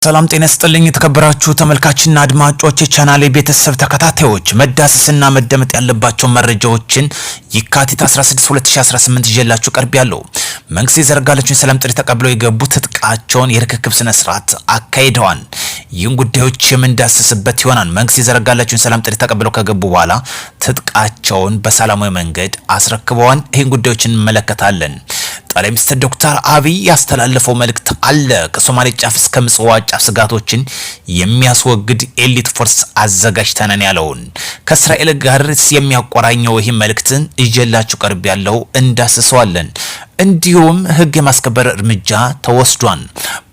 ሰላም ጤና ይስጥልኝ የተከበራችሁ ተመልካችና አድማጮች የቻናሌ ቤተሰብ ተከታታዮች መዳሰስና መደመጥ ያለባቸው መረጃዎችን የካቲት 16 2018 ይዤላችሁ ቀርቤያለሁ። መንግስት የዘረጋለችውን ሰላም ጥሪ ተቀብለው የገቡት ትጥቃቸውን የርክክብ ስነ ስርዓት አካሂደዋል። ይህን ጉዳዮች የምንዳሰስበት ይሆናል። መንግስት የዘረጋለችውን ሰላም ጥሪ ተቀብለው ከገቡ በኋላ ትጥቃቸውን በሰላማዊ መንገድ አስረክበዋል። ይህን ጉዳዮች እንመለከታለን። ጠቅላይ ሚኒስትር ዶክተር አብይ ያስተላለፈው መልእክት አለ። ከሶማሌ ጫፍ እስከ ምጽዋ ጫፍ ስጋቶችን የሚያስወግድ ኤሊት ፎርስ አዘጋጅተናል ያለውን ከእስራኤል ጋር የሚያቆራኘው ይህ መልእክትን ይዤላችሁ ቀርብ ያለው እንዳስሰዋለን። እንዲሁም ህግ የማስከበር እርምጃ ተወስዷል።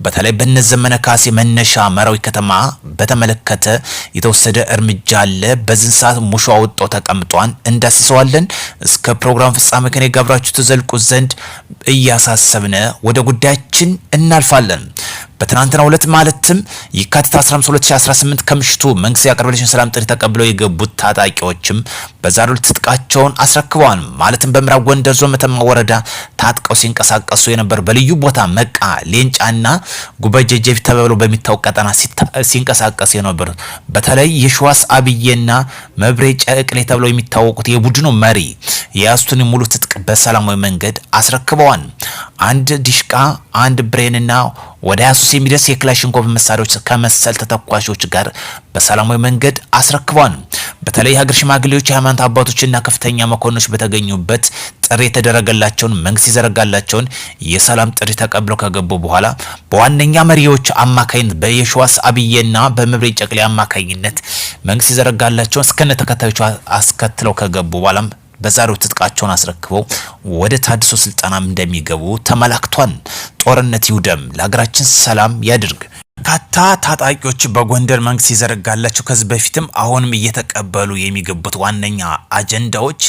በተለይ በነዘመነ ካሴ መነሻ መራዊ ከተማ በተመለከተ የተወሰደ እርምጃ አለ። በዚህ ሰዓት ሙሾ አውጥቶ ተቀምጧል። እንዳስሰዋለን። እስከ ፕሮግራም ፍጻሜ ከኔ ጋብራችሁ ተዘልቁ ዘንድ እያሳሰብነ ወደ ጉዳያችን እናልፋለን። በትናንትናው ዕለት ማለትም የካቲት 15 2018 ከምሽቱ መንግስት ያቀረበለችን ሰላም ጥሪ ተቀብለው የገቡት ታጣቂዎችም በዛሬው ዕለት ትጥቃቸውን አስረክበዋል። ማለትም በምዕራብ ጎንደር ዞን መተማ ወረዳ ታጥቀው ሲንቀሳቀሱ የነበር በልዩ ቦታ መቃ ሌንጫና ጉበጀጀፊ ተብለው በሚታወቅ ቀጠና ሲንቀሳቀሱ የነበር በተለይ የሸዋስ አብዬና መብሬ ጨቅሌ ተብለው የሚታወቁት የቡድኑ መሪ የያዙትን ሙሉ ትጥቅ በሰላማዊ መንገድ አስረክበዋል። አንድ ዲሽቃ አንድ ብሬንና ወደ 23 የሚደርስ የክላሽንኮቭ መሳሪያዎች ከመሰል ተተኳሾች ጋር በሰላማዊ መንገድ አስረክበዋል። በተለይ ሀገር ሽማግሌዎች፣ የሃይማኖት አባቶችና ከፍተኛ መኮንኖች በተገኙበት ጥሪ የተደረገላቸውን መንግስት ይዘረጋላቸውን የሰላም ጥሪ ተቀብለው ከገቡ በኋላ በዋነኛ መሪዎች አማካይነት በየሸዋስ አብዬና በመብሬ ጨቅሌ አማካይነት መንግስት ይዘረጋላቸውን እስከነ ተከታዮቹ አስከትለው ከገቡ በኋላ በዛሬው ትጥቃቸውን አስረክበው ወደ ታድሶ ስልጣናም እንደሚገቡ ተመላክቷል። ጦርነት ይውደም፣ ለሀገራችን ሰላም ያድርግ። በርካታ ታጣቂዎች በጎንደር መንግስት ይዘረጋላቸው ከዚህ በፊትም አሁንም እየተቀበሉ የሚገቡት ዋነኛ አጀንዳዎች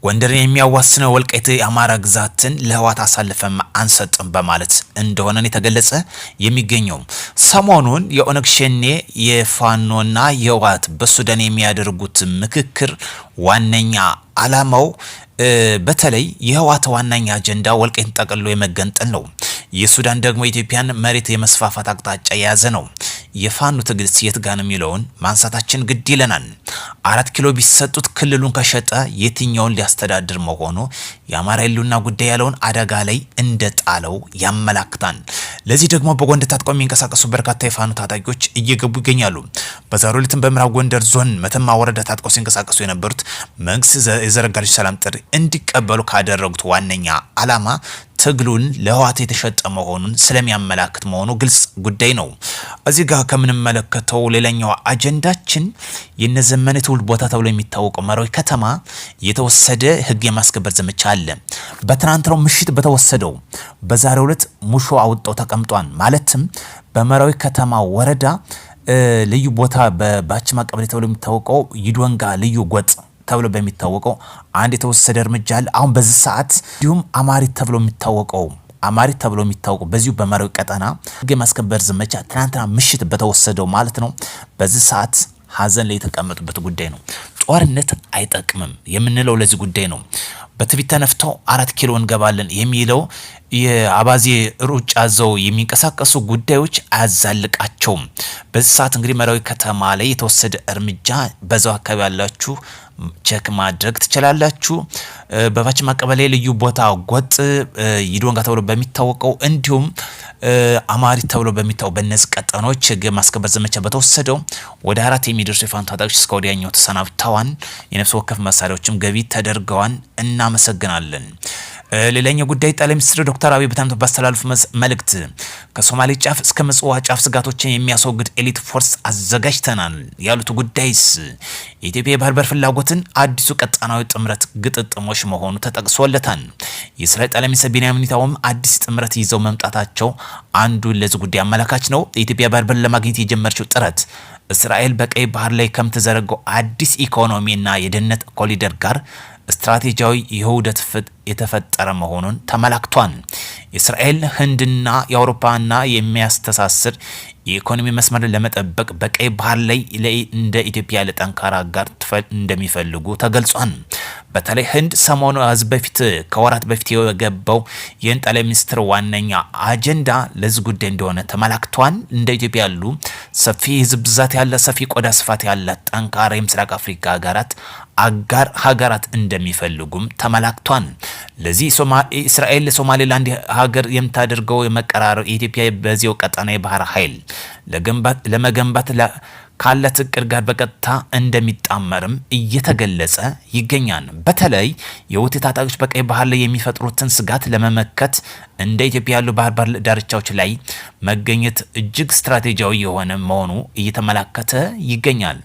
ጎንደርን የሚያዋስነው ወልቃይት የአማራ ግዛትን ለህወሓት አሳልፈን አንሰጥም በማለት እንደሆነ የተገለጸ የሚገኘው ሰሞኑን የኦነግ ሸኔ የፋኖና የህወሓት በሱዳን የሚያደርጉት ምክክር ዋነኛ አላማው በተለይ የህወሓት ዋነኛ አጀንዳ ወልቃይትን ጠቅልሎ የመገንጠል ነው። የሱዳን ደግሞ ኢትዮጵያን መሬት የመስፋፋት አቅጣጫ የያዘ ነው። የፋኖ ትግል የት ጋር ነው የሚለውን ማንሳታችን ግድ ይለናል። 4 ኪሎ ቢሰጡት ክልሉን ከሸጠ የትኛውን ሊያስተዳድር መሆኑ የአማራ ህልውና ጉዳይ ያለውን አደጋ ላይ እንደጣለው ያመላክታል። ለዚህ ደግሞ በጎንደር ታጥቀው የሚንቀሳቀሱ በርካታ የፋኖ ታጣቂዎች እየገቡ ይገኛሉ። በዛሬው ዕለትም በምዕራብ ጎንደር ዞን መተማ ወረዳ ታጥቀው ሲንቀሳቀሱ የነበሩት መንግስት የዘረጋለች ሰላም ጥሪ እንዲቀበሉ ካደረጉት ዋነኛ አላማ ትግሉን ለህወሓት የተሸጠ መሆኑን ስለሚያመላክት መሆኑ ግልጽ ጉዳይ ነው። እዚህ ጋር ከምንመለከተው ሌላኛው አጀንዳችን የነዘመነ ትውልድ ቦታ ተብሎ የሚታወቀው መራዊ ከተማ የተወሰደ ህግ የማስከበር ዘመቻ አለ። በትናንትናው ምሽት በተወሰደው በዛሬው ዕለት ሙሾ አውጣው ተቀምጧል። ማለትም በመራዊ ከተማ ወረዳ ልዩ ቦታ በባችማ ቀበሌ ተብሎ የሚታወቀው ይዶንጋ ልዩ ጎጥ ተብሎ በሚታወቀው አንድ የተወሰደ እርምጃ አለ። አሁን በዚህ ሰዓት እንዲሁም አማሪት ተብሎ የሚታወቀው በዚሁ በመራዊ ቀጠና ህግ የማስከበር ዘመቻ ትናንትና ምሽት በተወሰደው ማለት ነው። በዚህ ሰዓት ሀዘን ላይ የተቀመጡበት ጉዳይ ነው። ጦርነት አይጠቅምም የምንለው ለዚህ ጉዳይ ነው። በትቢት ተነፍተው 4 ኪሎ እንገባለን የሚለው የአባዜ ሩጫ ዘው የሚንቀሳቀሱ ጉዳዮች አያዛልቃቸውም። በዚህ ሰዓት እንግዲህ መራዊ ከተማ ላይ የተወሰደ እርምጃ በዛው አካባቢ ያላችሁ ቼክ ማድረግ ትችላላችሁ። በባችማ ቀበሌ ልዩ ቦታ ጎጥ ይዶንጋ ተብሎ በሚታወቀው እንዲሁም አማሪት ተብሎ በሚታወቀው በነዚህ ቀጠኖች ህግ ማስከበር ዘመቻ በተወሰደው ወደ 4 የሚደርሱ የፋኖ ታጣቂዎች እስከ ወዲያኛው ተሰናብተዋል። የነፍስ ወከፍ መሳሪያዎችም ገቢ ተደርገዋል። እናመሰግናለን። ሌላኛው ጉዳይ ጠቅላይ ሚኒስትር ዶክተር አብይ በትናንቱ ባስተላለፉ መልእክት ከሶማሌ ጫፍ እስከ ምጽዋ ጫፍ ስጋቶችን የሚያስወግድ ኤሊት ፎርስ አዘጋጅተናል ያሉት ጉዳይስ የኢትዮጵያ የባህር በር ፍላጎትን አዲሱ ቀጣናዊ ጥምረት ግጥጥሞች መሆኑ ተጠቅሶለታል። የእስራኤል ጠቅላይ ሚኒስትር ቤንያሚን ኔታንያሁም አዲስ ጥምረት ይዘው መምጣታቸው አንዱ ለዚህ ጉዳይ አመላካች ነው። የኢትዮጵያ ባህር በር ለማግኘት የጀመረችው ጥረት እስራኤል በቀይ ባህር ላይ ከምትዘረጋው አዲስ ኢኮኖሚና የደህንነት ኮሪደር ጋር ስትራቴጂያዊ የውህደት የተፈጠረ መሆኑን ተመላክቷል። እስራኤል ህንድና የአውሮፓና የሚያስተሳስር የኢኮኖሚ መስመርን ለመጠበቅ በቀይ ባህር ላይ እንደ ኢትዮጵያ ያለ ጠንካራ አጋር እንደሚፈልጉ ተገልጿል። በተለይ ህንድ ሰሞኑ በፊት ከወራት በፊት የገባው የህንድ ጠቅላይ ሚኒስትር ዋነኛ አጀንዳ ለዚህ ጉዳይ እንደሆነ ተመላክቷል። እንደ ኢትዮጵያ ያሉ ሰፊ ህዝብ ብዛት ያለ ሰፊ ቆዳ ስፋት ያለ ጠንካራ የምስራቅ አፍሪካ አጋር ሀገራት እንደሚፈልጉም ተመላክቷል። ለዚህ እስራኤል ለሶማሌላንድ ሀገር የምታደርገው የመቀራረብ ኢትዮጵያ በዚያው ቀጠና የባህር ኃይል ለመገንባት ካለት እቅድ ጋር በቀጥታ እንደሚጣመርም እየተገለጸ ይገኛል። በተለይ የሁቲ ታጣቂዎች በቀይ ባህር ላይ የሚፈጥሩትን ስጋት ለመመከት እንደ ኢትዮጵያ ያሉ ባህር ዳርቻዎች ላይ መገኘት እጅግ ስትራቴጂያዊ የሆነ መሆኑ እየተመላከተ ይገኛል።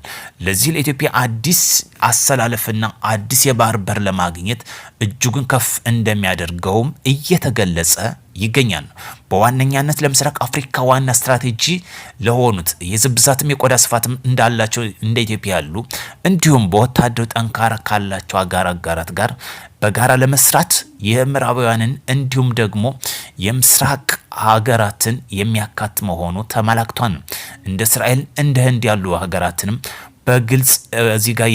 ለዚህ ለኢትዮጵያ አዲስ አሰላለፍና አዲስ የባህር በር ለማግኘት እጅጉን ከፍ እንደሚያደርገውም እየተገለጸ ይገኛል። በዋነኛነት ለምስራቅ አፍሪካ ዋና ስትራቴጂ ለሆኑት የህዝብ ብዛትም የቆዳ ስፋትም እንዳላቸው እንደ ኢትዮጵያ ያሉ እንዲሁም በወታደር ጠንካራ ካላቸው አጋራት ጋር በጋራ ለመስራት የምዕራባውያንን እንዲሁም ደግሞ የምስራቅ ሀገራትን የሚያካት መሆኑ ተመላክቷል። እንደ እስራኤል እንደ ህንድ ያሉ ሀገራትንም በግልጽ እዚህ ጋር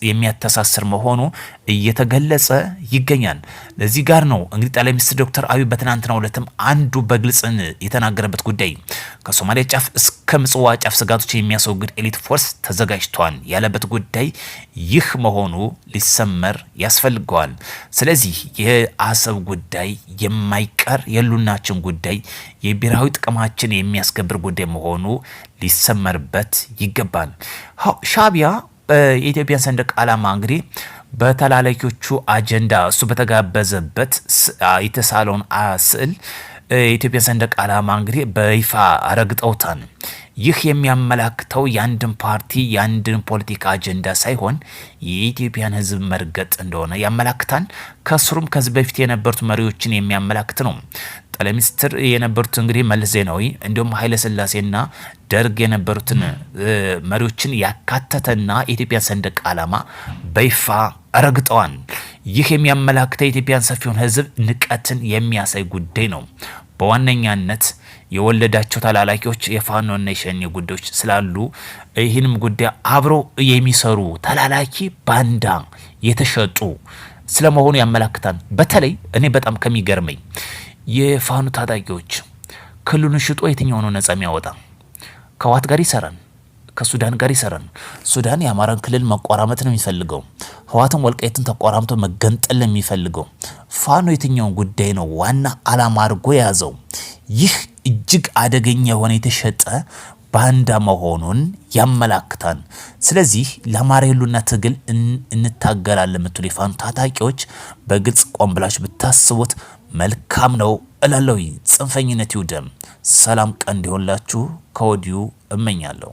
የሚያተሳስር መሆኑ እየተገለጸ ይገኛል። ለዚህ ጋር ነው እንግዲህ ጠቅላይ ሚኒስትር ዶክተር አብይ በትናንትናው ዕለትም አንዱ በግልጽ የተናገረበት ጉዳይ ከሶማሊያ ጫፍ እስከ ምጽዋ ጫፍ ስጋቶች የሚያስወግድ ኤሊት ፎርስ ተዘጋጅቷል ያለበት ጉዳይ ይህ መሆኑ ሊሰመር ያስፈልገዋል። ስለዚህ የአሰብ ጉዳይ የማይቀር የሉናችን ጉዳይ የብሔራዊ ጥቅማችን የሚያስከብር ጉዳይ መሆኑ ሊሰመርበት ይገባል። ሻዕቢያ የኢትዮጵያን ሰንደቅ ዓላማ እንግዲህ በተላላኪዎቹ አጀንዳ እሱ በተጋበዘበት የተሳለውን ስዕል የኢትዮጵያ ሰንደቅ ዓላማ እንግዲህ በይፋ ረግጠውታል። ይህ የሚያመላክተው የአንድን ፓርቲ የአንድን ፖለቲካ አጀንዳ ሳይሆን የኢትዮጵያን ሕዝብ መርገጥ እንደሆነ ያመላክታል። ከስሩም ከዚህ በፊት የነበሩት መሪዎችን የሚያመላክት ነው። ጠቅላይ ሚኒስትር የነበሩት እንግዲህ መለስ ዜናዊ እንዲሁም ኃይለ ሥላሴና ደርግ የነበሩትን መሪዎችን ያካተተና የኢትዮጵያ ሰንደቅ ዓላማ በይፋ ረግጠዋል። ይህ የሚያመላክተው የኢትዮጵያን ሰፊውን ህዝብ ንቀትን የሚያሳይ ጉዳይ ነው። በዋነኛነት የወለዳቸው ተላላኪዎች የፋኖና የሸኔ ጉዳዮች ስላሉ ይህንም ጉዳይ አብረው የሚሰሩ ተላላኪ ባንዳ የተሸጡ ስለመሆኑ ያመላክታል። በተለይ እኔ በጣም ከሚገርመኝ የፋኖ ታጣቂዎች ክልሉን ሽጦ የትኛው ነው ነጻ የሚያወጣ? ከዋት ጋር ይሰራል፣ ከሱዳን ጋር ይሰራል። ሱዳን የአማራን ክልል መቆራመጥ ነው የሚፈልገው። ህዋትን ወልቃይትን ተቆራምቶ መገንጠል ነው የሚፈልገው። ፋኖ የትኛውን ጉዳይ ነው ዋና አላማ አድርጎ የያዘው? ይህ እጅግ አደገኛ የሆነ የተሸጠ ባንዳ መሆኑን ያመላክታል። ስለዚህ ለአማራ ህልውና ትግል እንታገላለን የምትሉ የፋኖ ታጣቂዎች በግልጽ ቆም ብላችሁ ብታስቡት መልካም ነው እላለሁ። ጽንፈኝነት ይውደም። ሰላም ቀን እንዲሆንላችሁ ከወዲሁ እመኛለሁ።